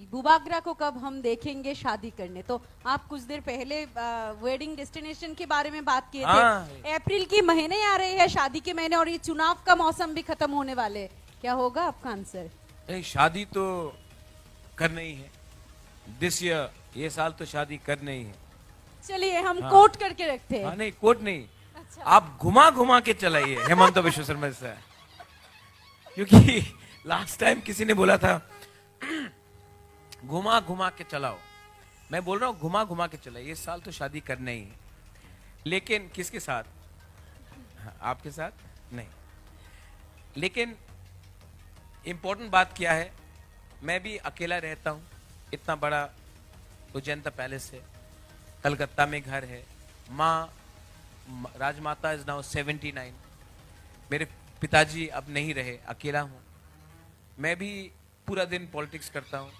बुबागरा को कब हम देखेंगे शादी करने? तो आप कुछ देर पहले वेडिंग डेस्टिनेशन के बारे में बात किए थे। अप्रैल की महीने आ रहे हैं, शादी के महीने, और ये चुनाव का मौसम भी खत्म होने वाले। क्या होगा आपका आंसर? नहीं, शादी तो करना ही है दिस ईयर, ये साल तो शादी करना ही है। चलिए हम कोट करके रखते हैं। नहीं, कोट नहीं। अच्छा। आप घुमा घुमा के चलाइए हेमंत विश्व शर्मा से, क्योंकि लास्ट टाइम किसी ने बोला था घुमा घुमा के चलाओ। मैं बोल रहा हूँ घुमा घुमा के चलाइए, इस साल तो शादी करना ही है। लेकिन किसके साथ? आपके साथ नहीं। लेकिन इंपॉर्टेंट बात क्या है, मैं भी अकेला रहता हूँ। इतना बड़ा उज्जैन पैलेस है, कलकत्ता में घर है, माँ राजमाता इज नाउ 79। मेरे पिताजी अब नहीं रहे, अकेला हूँ। मैं भी पूरा दिन पॉलिटिक्स करता हूँ।